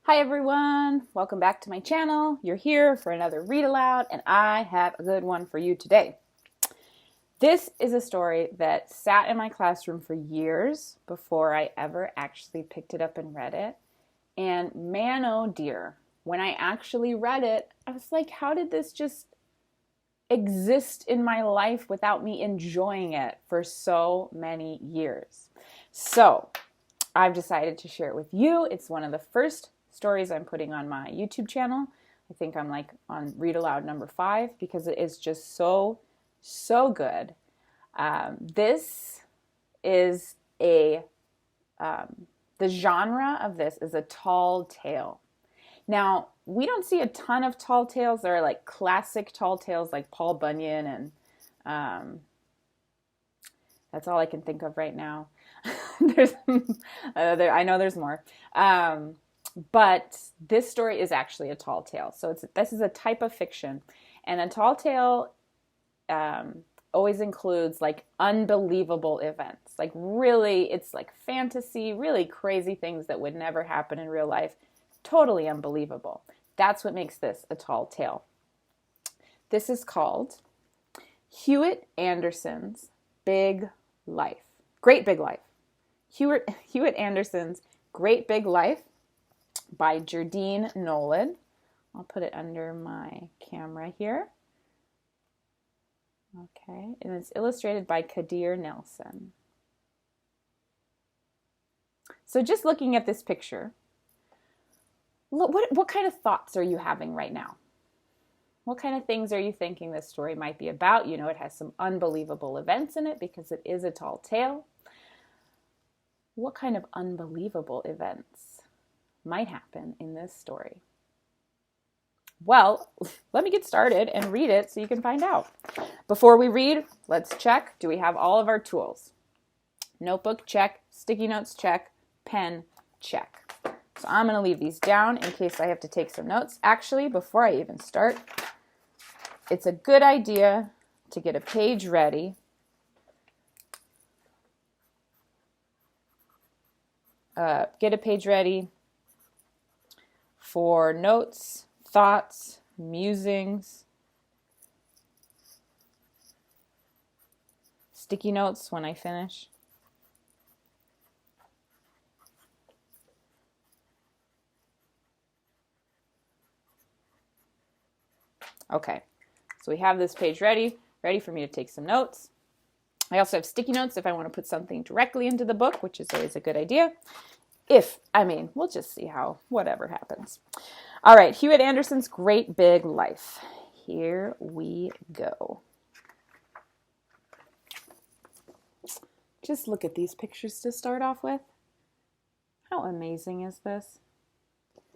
Hi everyone, welcome back to my channel. You're here for another read aloud and I have a good one for you today. This is a story that sat in my classroom for years before I ever actually picked it up and read it. And man, oh dear, when I actually read it, I was like, how did this just exist in my life without me enjoying it for so many years? So I've decided to share it with you. It's one of the first stories I'm putting on my YouTube channel. I think I'm like on Read Aloud number 5 because it is just so good. This is the genre of this is a tall tale. Now, we don't see a ton of tall tales. There are like classic tall tales like Paul Bunyan and that's all I can think of right now. I know there's more. But this story is actually a tall tale. So this is a type of fiction. And a tall tale always includes like unbelievable events. Like really, it's like fantasy, really crazy things that would never happen in real life. Totally unbelievable. That's what makes this a tall tale. This is called Hewitt Anderson's Big Life. Great Big Life. Hewitt Anderson's Great Big Life by Jardine Nolan. I'll put it under my camera here. Okay, and it's illustrated by Kadir Nelson. So just looking at this picture, what kind of thoughts are you having right now? What kind of things are you thinking this story might be about? You know, it has some unbelievable events in it because it is a tall tale. What kind of unbelievable events might happen in this story? Well, let me get started and read it so you can find out. Before we read, let's check. Do we have all of our tools? Notebook, check. Sticky notes, check. Pen, check. So I'm going to leave these down in case I have to take some notes. Actually, before I even start, it's a good idea to get a page ready. Get a page ready for notes, thoughts, musings, sticky notes when I finish. Okay, so we have this page ready for me to take some notes. I also have sticky notes if I want to put something directly into the book, which is always a good idea. We'll just see whatever happens. All right, Hewitt Anderson's Great Big Life. Here we go. Just look at these pictures to start off with. How amazing is this?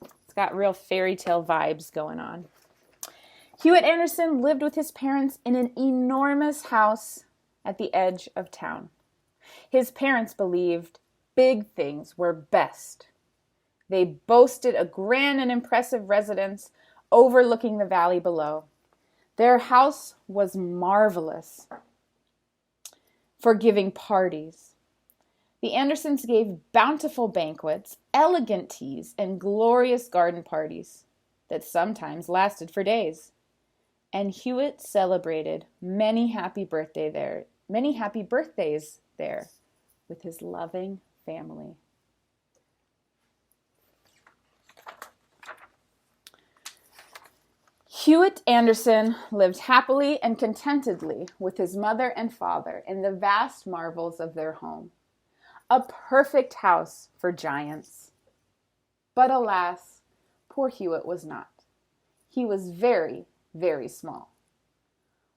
It's got real fairy tale vibes going on. Hewitt Anderson lived with his parents in an enormous house at the edge of town. His parents believed big things were best. They boasted a grand and impressive residence overlooking the valley below. Their house was marvelous for giving parties. The Andersons gave bountiful banquets, elegant teas, and glorious garden parties that sometimes lasted for days. And Hewitt celebrated many happy birthdays there with his loving family. Hewitt Anderson lived happily and contentedly with his mother and father in the vast marvels of their home. A perfect house for giants. But alas, poor Hewitt was not. He was very, very small.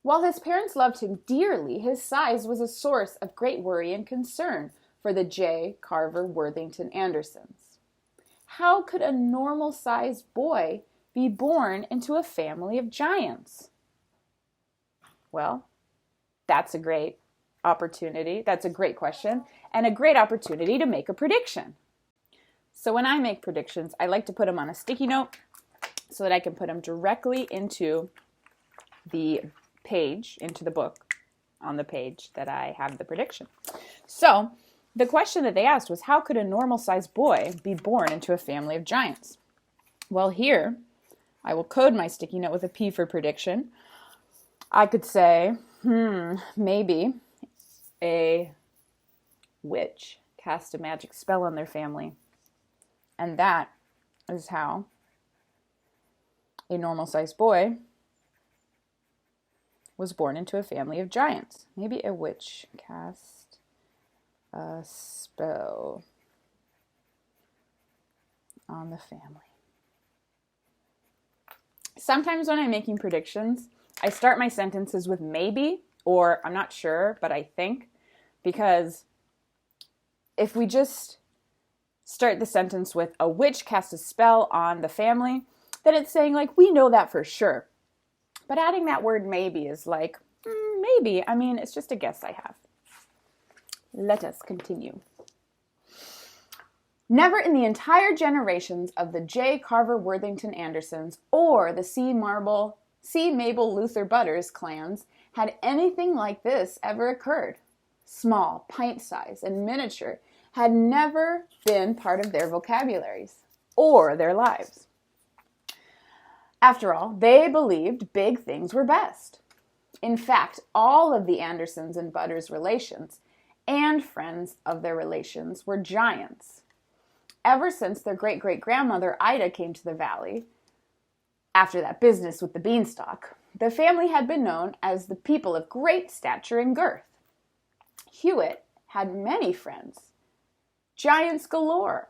While his parents loved him dearly, his size was a source of great worry and concern for the J. Carver Worthington Andersons. How could a normal-sized boy be born into a family of giants? Well, that's a great opportunity. That's a great question and a great opportunity to make a prediction. So when I make predictions, I like to put them on a sticky note so that I can put them directly into the page, into the book on the page that I have the prediction. So the question that they asked was, how could a normal-sized boy be born into a family of giants? Well, here, I will code my sticky note with a P for prediction. I could say, maybe a witch cast a magic spell on their family. And that is how a normal-sized boy was born into a family of giants. Maybe a witch cast a spell on the family. Sometimes when I'm making predictions, I start my sentences with maybe, or I'm not sure, but I think, because if we just start the sentence with a witch cast a spell on the family, then it's saying like, we know that for sure. But adding that word maybe is like, maybe. I mean, it's just a guess I have. Let us continue. Never in the entire generations of the J. Carver Worthington Andersons or the C. Mabel Luther Butters clans had anything like this ever occurred. Small, pint-size, and miniature had never been part of their vocabularies or their lives. After all, they believed big things were best. In fact, all of the Andersons and Butters relations and friends of their relations were giants. Ever since their great-great-grandmother Ida came to the valley, after that business with the beanstalk, the family had been known as the people of great stature and girth. Hewitt had many friends, giants galore,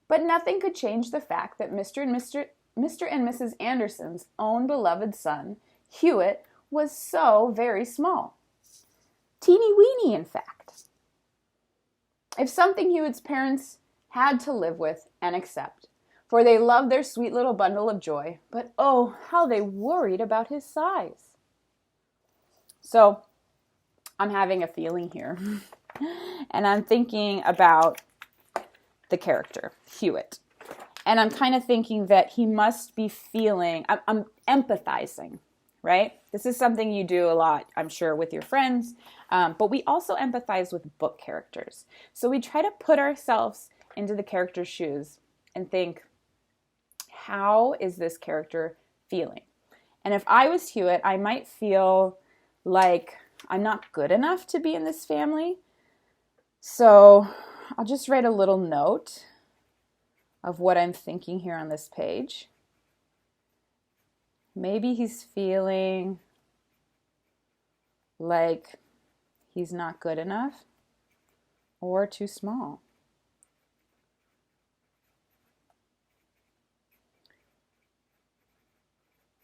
but nothing could change the fact that Mr. and Mrs. Anderson's own beloved son, Hewitt, was so very small. Teeny weeny, in fact. If something Hewitt's parents had to live with and accept, for they loved their sweet little bundle of joy, but oh, how they worried about his size. So, I'm having a feeling here, and I'm thinking about the character, Hewitt. And I'm kind of thinking that he must be feeling, I'm empathizing, right? This is something you do a lot, I'm sure, with your friends, but we also empathize with book characters. So we try to put ourselves into the character's shoes and think, how is this character feeling? And if I was Hewitt, I might feel like I'm not good enough to be in this family. So I'll just write a little note of what I'm thinking here on this page. Maybe he's feeling like he's not good enough or too small.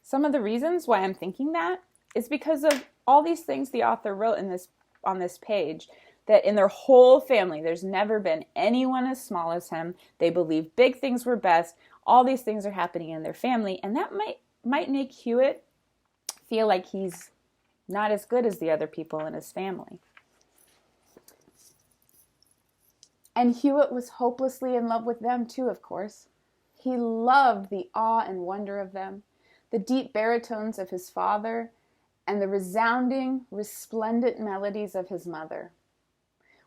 Some of the reasons why I'm thinking that is because of all these things the author wrote on this page, that in their whole family, there's never been anyone as small as him. They believe big things were best. All these things are happening in their family, and that might make Hewitt feel like he's not as good as the other people in his family. And Hewitt was hopelessly in love with them too, of course. He loved the awe and wonder of them, the deep baritones of his father, and the resounding, resplendent melodies of his mother.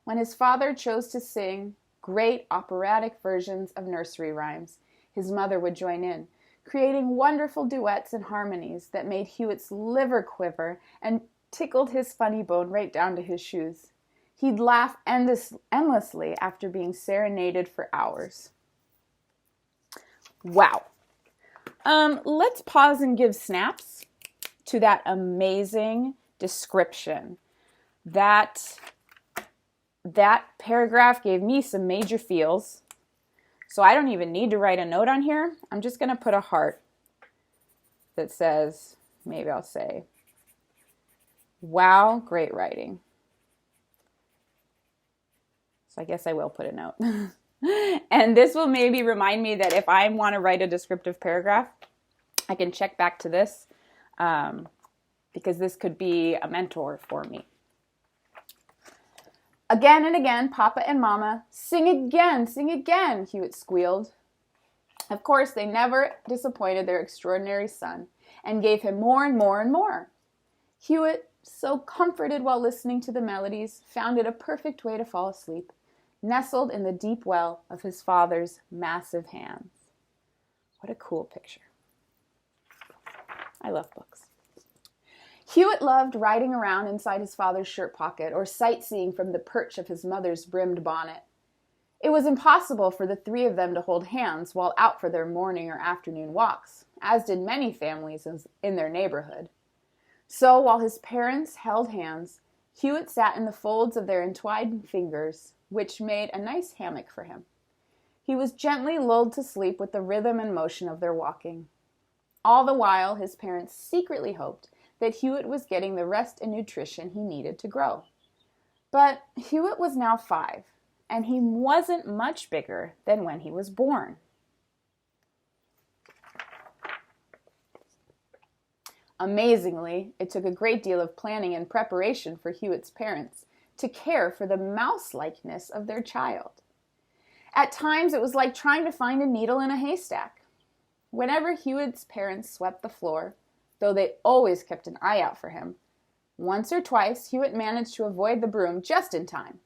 When his father chose to sing great operatic versions of nursery rhymes, his mother would join in, creating wonderful duets and harmonies that made Hewitt's liver quiver and tickled his funny bone right down to his shoes. He'd laugh endlessly after being serenaded for hours. Wow. Let's pause and give snaps to that amazing description. That paragraph gave me some major feels. So I don't even need to write a note on here. I'm just going to put a heart that says, maybe I'll say, wow, great writing. So I guess I will put a note. And this will maybe remind me that if I want to write a descriptive paragraph, I can check back to this because this could be a mentor for me. Again and again, Papa and Mama, sing again, Hewitt squealed. Of course, they never disappointed their extraordinary son and gave him more and more and more. Hewitt, so comforted while listening to the melodies, found it a perfect way to fall asleep, nestled in the deep well of his father's massive hands. What a cool picture. I love books. Hewitt loved riding around inside his father's shirt pocket or sightseeing from the perch of his mother's brimmed bonnet. It was impossible for the three of them to hold hands while out for their morning or afternoon walks, as did many families in their neighborhood. So while his parents held hands, Hewitt sat in the folds of their entwined fingers, which made a nice hammock for him. He was gently lulled to sleep with the rhythm and motion of their walking. All the while, his parents secretly hoped that Hewitt was getting the rest and nutrition he needed to grow. But Hewitt was now 5, and he wasn't much bigger than when he was born. Amazingly, it took a great deal of planning and preparation for Hewitt's parents to care for the mouse-likeness of their child. At times, it was like trying to find a needle in a haystack. Whenever Hewitt's parents swept the floor, though they always kept an eye out for him, once or twice Hewitt managed to avoid the broom just in time.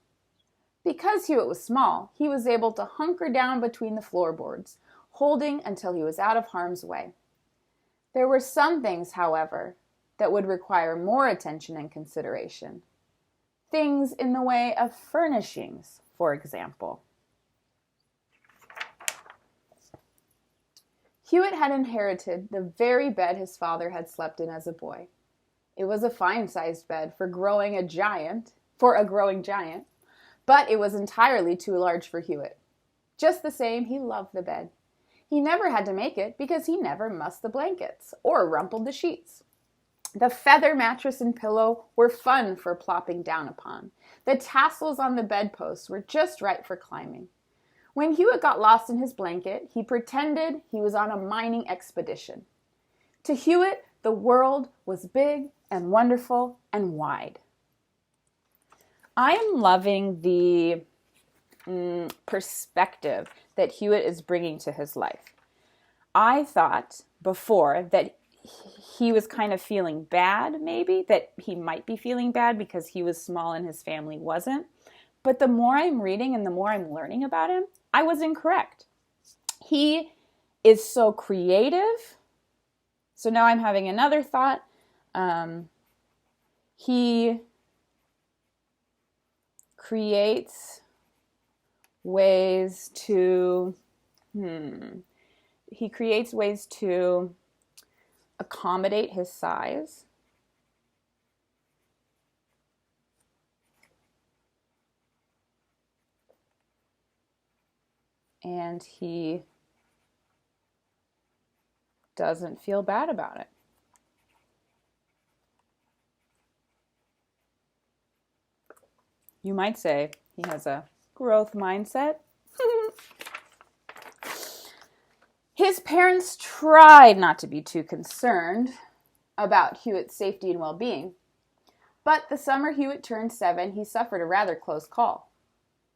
Because Hewitt was small, he was able to hunker down between the floorboards, holding until he was out of harm's way. There were some things, however, that would require more attention and consideration. Things in the way of furnishings, for example. Hewitt had inherited the very bed his father had slept in as a boy. It was a fine-sized bed for a growing giant, but it was entirely too large for Hewitt. Just the same, he loved the bed. He never had to make it because he never mussed the blankets or rumpled the sheets. The feather mattress and pillow were fun for plopping down upon. The tassels on the bedposts were just right for climbing. When Hewitt got lost in his blanket, he pretended he was on a mining expedition. To Hewitt, the world was big and wonderful and wide. I am loving the perspective that Hewitt is bringing to his life. I thought before that he was kind of feeling bad, maybe, that he might be feeling bad because he was small and his family wasn't. But the more I'm reading and the more I'm learning about him, I was incorrect. He is so creative. So now I'm having another thought. He creates ways to accommodate his size. And he doesn't feel bad about it. You might say he has a growth mindset. His parents tried not to be too concerned about Hewitt's safety and well-being, but the summer Hewitt turned 7, he suffered a rather close call.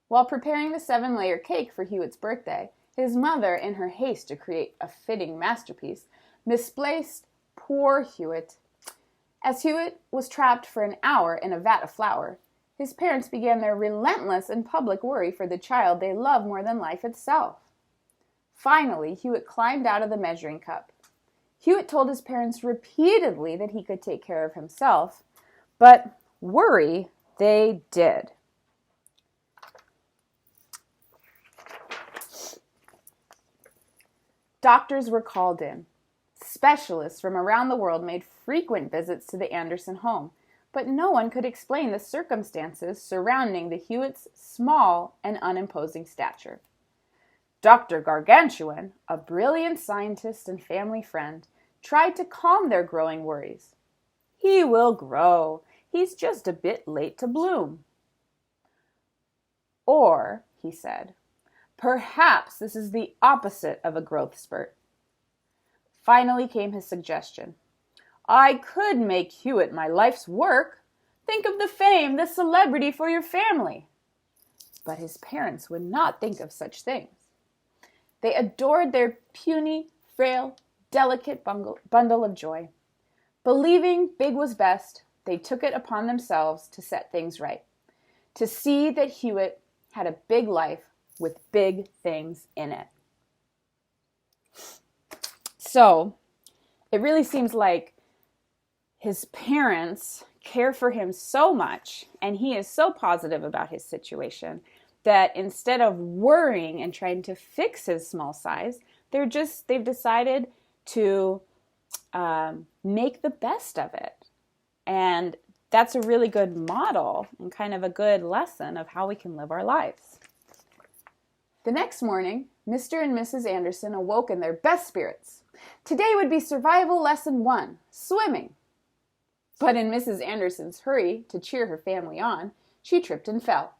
While preparing the 7-layer cake for Hewitt's birthday, his mother, in her haste to create a fitting masterpiece, misplaced poor Hewitt. As Hewitt was trapped for an hour in a vat of flour, his parents began their relentless and public worry for the child they loved more than life itself. Finally, Hewitt climbed out of the measuring cup. Hewitt told his parents repeatedly that he could take care of himself, but worry they did. Doctors were called in. Specialists from around the world made frequent visits to the Anderson home, but no one could explain the circumstances surrounding the Hewitts' small and unimposing stature. Dr. Gargantuan, a brilliant scientist and family friend, tried to calm their growing worries. "He will grow. He's just a bit late to bloom." Or, he said, "Perhaps this is the opposite of a growth spurt." Finally came his suggestion. "I could make Hewitt my life's work. Think of the fame, the celebrity for your family." But his parents would not think of such things. They adored their puny, frail, delicate bundle of joy. Believing big was best, they took it upon themselves to set things right, to see that Hewitt had a big life with big things in it. So it really seems like his parents care for him so much, and he is so positive about his situation, that instead of worrying and trying to fix his small size, they've decided to make the best of it. And that's a really good model and kind of a good lesson of how we can live our lives. The next morning, Mr. and Mrs. Anderson awoke in their best spirits. Today would be survival lesson 1, swimming. But in Mrs. Anderson's hurry to cheer her family on, she tripped and fell.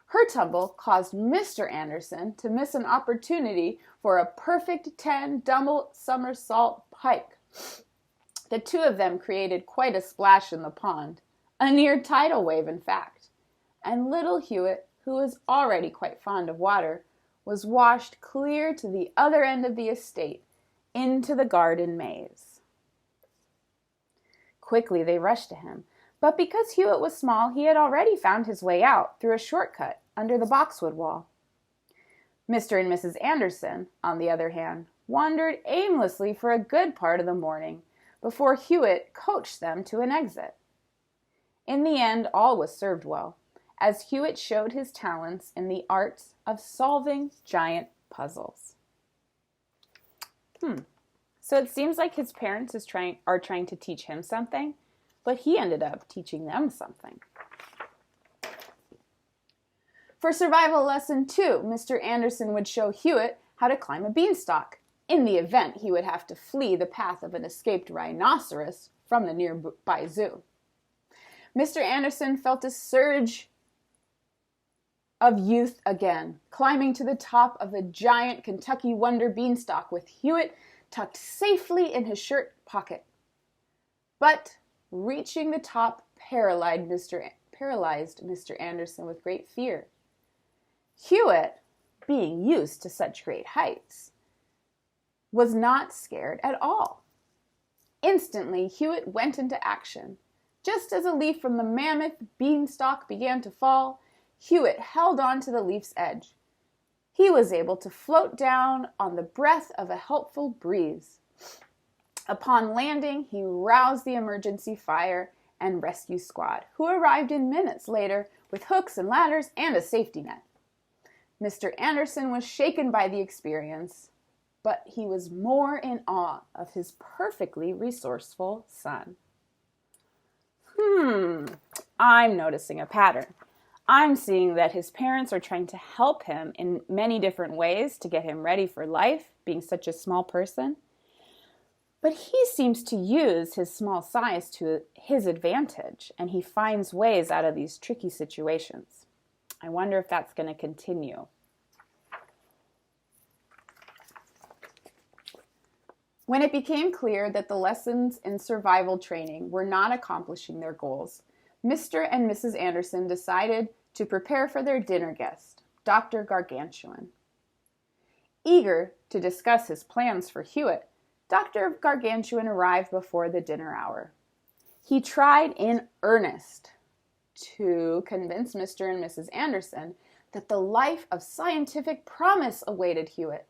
Her tumble caused Mr. Anderson to miss an opportunity for a perfect 10 double somersault pike. The two of them created quite a splash in the pond, a near tidal wave in fact, and little Hewitt, who was already quite fond of water, was washed clear to the other end of the estate, into the garden maze. Quickly they rushed to him, but because Hewitt was small, he had already found his way out through a shortcut under the boxwood wall. Mr. and Mrs. Anderson, on the other hand, wandered aimlessly for a good part of the morning before Hewitt coached them to an exit. In the end, all was served well, as Hewitt showed his talents in the arts of solving giant puzzles. So it seems like his parents are trying to teach him something, but he ended up teaching them something. For survival lesson 2, Mr. Anderson would show Hewitt how to climb a beanstalk, in the event he would have to flee the path of an escaped rhinoceros from the nearby zoo. Mr. Anderson felt a surge of youth again, climbing to the top of the giant Kentucky Wonder beanstalk with Hewitt tucked safely in his shirt pocket. But reaching the top paralyzed Mr. Anderson with great fear. Hewitt, being used to such great heights, was not scared at all. Instantly, Hewitt went into action. Just as a leaf from the mammoth beanstalk began to fall, Hewitt held on to the leaf's edge. He was able to float down on the breath of a helpful breeze. Upon landing, he roused the emergency fire and rescue squad, who arrived in minutes later with hooks and ladders and a safety net. Mr. Anderson was shaken by the experience, but he was more in awe of his perfectly resourceful son. I'm noticing a pattern. I'm seeing that his parents are trying to help him in many different ways to get him ready for life, being such a small person. But he seems to use his small size to his advantage, and he finds ways out of these tricky situations. I wonder if that's going to continue. When it became clear that the lessons in survival training were not accomplishing their goals, Mr. and Mrs. Anderson decided to prepare for their dinner guest, Dr. Gargantuan. Eager to discuss his plans for Hewitt, Dr. Gargantuan arrived before the dinner hour. He tried in earnest to convince Mr. and Mrs. Anderson that the life of scientific promise awaited Hewitt.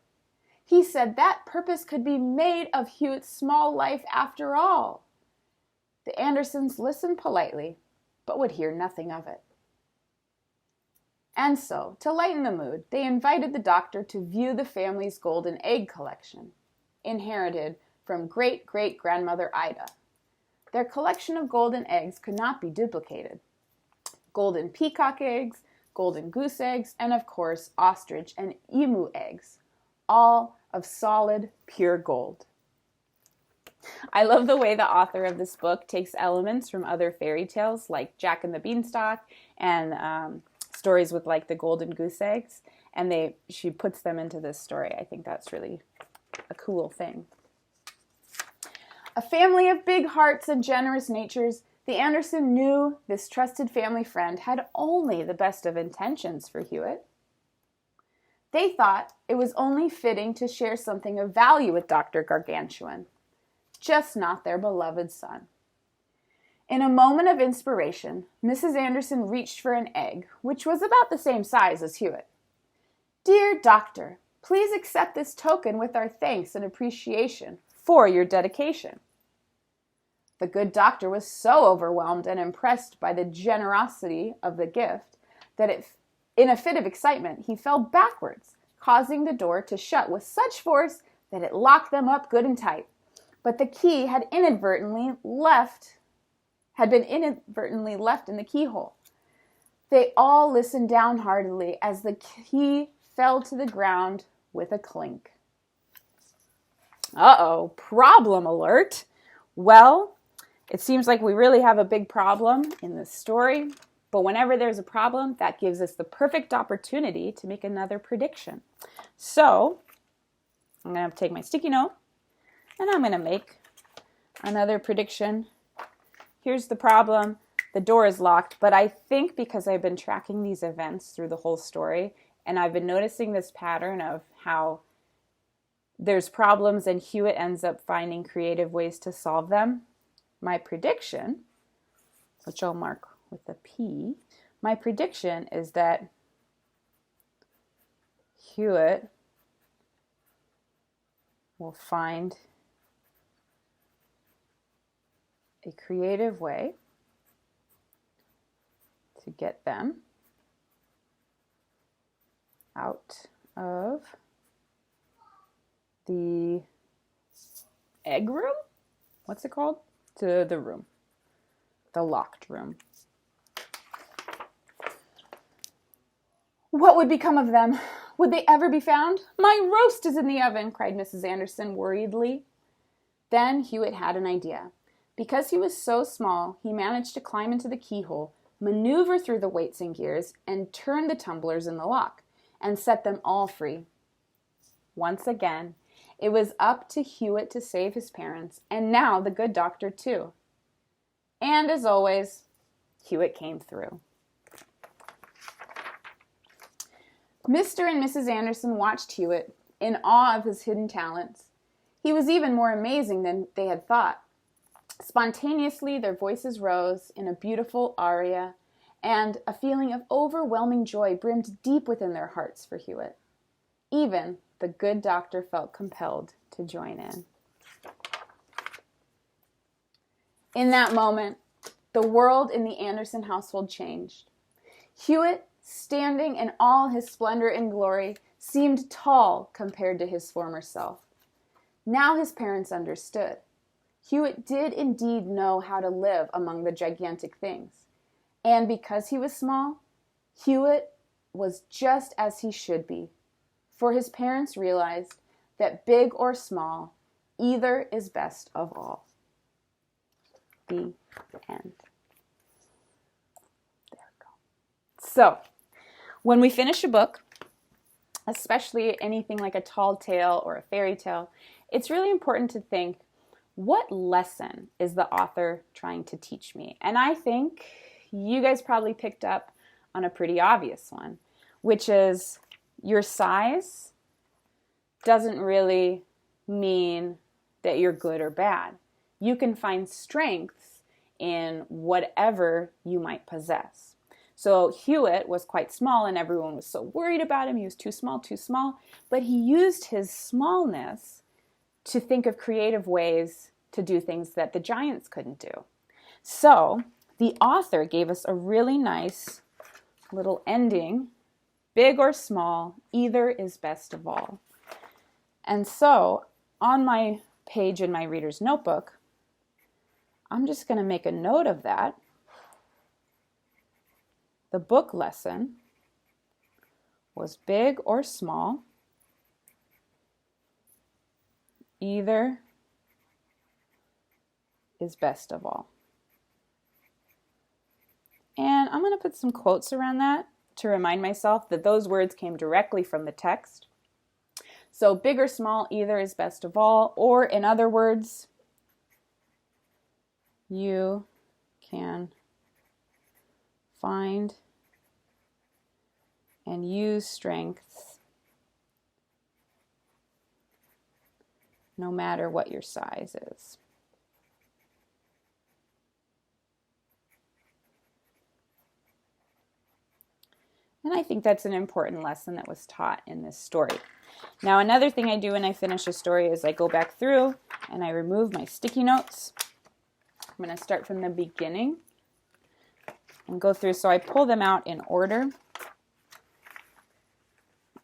He said that purpose could be made of Hewitt's small life after all. The Andersons listened politely, but would hear nothing of it. And so, to lighten the mood, they invited the doctor to view the family's golden egg collection, inherited from great-great-grandmother Ida. Their collection of golden eggs could not be duplicated. Golden peacock eggs, golden goose eggs, and of course, ostrich and emu eggs, all of solid, pure gold. I love the way the author of this book takes elements from other fairy tales like Jack and the Beanstalk and stories with like the golden goose eggs, and she puts them into this story. I think that's really a cool thing. A family of big hearts and generous natures, the Anderson knew this trusted family friend had only the best of intentions for Hewitt. They thought it was only fitting to share something of value with Dr. Gargantuan, just not their beloved son. In a moment of inspiration, Mrs. Anderson reached for an egg, which was about the same size as Hewitt. "Dear Doctor, please accept this token with our thanks and appreciation for your dedication." The good doctor was so overwhelmed and impressed by the generosity of the gift that in a fit of excitement, he fell backwards, causing the door to shut with such force that it locked them up good and tight. But the key had been inadvertently left in the keyhole. They all listened downheartedly as the key fell to the ground with a clink. Uh-oh, problem alert. Well, it seems like we really have a big problem in this story, but whenever there's a problem, that gives us the perfect opportunity to make another prediction. So, I'm going to take my sticky note, and I'm going to make another prediction. Here's the problem. The door is locked, but I think because I've been tracking these events through the whole story, and I've been noticing this pattern of how there's problems and Hewitt ends up finding creative ways to solve them, my prediction, which I'll mark with a P, my prediction is that Hewitt will find a creative way to get them out of the egg room? What's it called? To the room. The locked room. What would become of them? Would they ever be found? "My roast is in the oven," cried Mrs. Anderson worriedly. Then Hewitt had an idea. Because he was so small, he managed to climb into the keyhole, maneuver through the weights and gears, and turn the tumblers in the lock, and set them all free. Once again, it was up to Hewitt to save his parents, and now the good doctor too. And as always, Hewitt came through. Mr. and Mrs. Anderson watched Hewitt in awe of his hidden talents. He was even more amazing than they had thought. Spontaneously, their voices rose in a beautiful aria, and a feeling of overwhelming joy brimmed deep within their hearts for Hewitt. Even the good doctor felt compelled to join in. In that moment, the world in the Anderson household changed. Hewitt, standing in all his splendor and glory, seemed tall compared to his former self. Now his parents understood. Hewitt did indeed know how to live among the gigantic things. And because he was small, Hewitt was just as he should be. For his parents realized that big or small, either is best of all. The end. There we go. So, when we finish a book, especially anything like a tall tale or a fairy tale, it's really important to think, what lesson is the author trying to teach me? And I think you guys probably picked up on a pretty obvious one, which is your size doesn't really mean that you're good or bad. You can find strengths in whatever you might possess. So Hewitt was quite small and everyone was so worried about him. He was too small, but he used his smallness to think of creative ways to do things that the giants couldn't do. So the author gave us a really nice little ending. Big or small, either is best of all. And so on my page in my reader's notebook, I'm just going to make a note of that. The book lesson was big or small, either is best of all. And I'm going to put some quotes around that to remind myself that those words came directly from the text. So big or small, either is best of all, or in other words, you can find and use strengths no matter what your size is. And I think that's an important lesson that was taught in this story. Now, another thing I do when I finish a story is I go back through and I remove my sticky notes. I'm going to start from the beginning and go through. So I pull them out in order.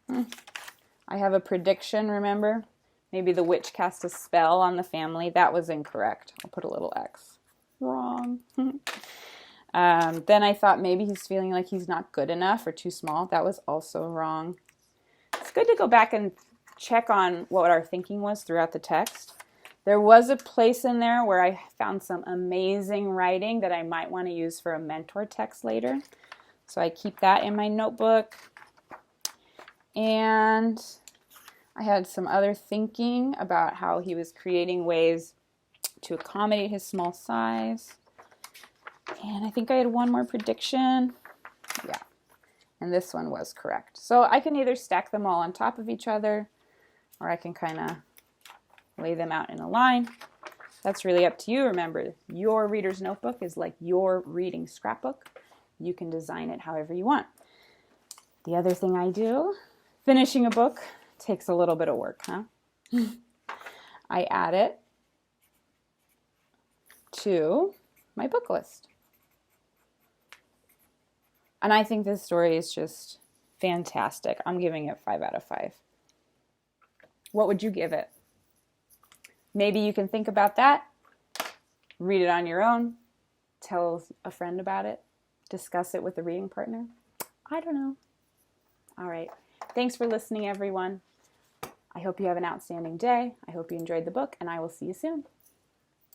I have a prediction, remember? Maybe the witch cast a spell on the family. That was incorrect. I'll put a little X. Wrong. Then I thought maybe he's feeling like he's not good enough or too small. That was also wrong. It's good to go back and check on what our thinking was throughout the text. There was a place in there where I found some amazing writing that I might want to use for a mentor text later. So I keep that in my notebook. And I had some other thinking about how he was creating ways to accommodate his small size. And I think I had one more prediction. Yeah. And this one was correct. So I can either stack them all on top of each other, or I can kind of lay them out in a line. That's really up to you. Remember, your reader's notebook is like your reading scrapbook. You can design it however you want. The other thing I do, finishing a book takes a little bit of work, huh? I add it to my book list. And I think this story is just fantastic. I'm giving it 5 out of 5. What would you give it? Maybe you can think about that, read it on your own, tell a friend about it, discuss it with a reading partner. I don't know. All right. Thanks for listening, everyone. I hope you have an outstanding day. I hope you enjoyed the book, and I will see you soon.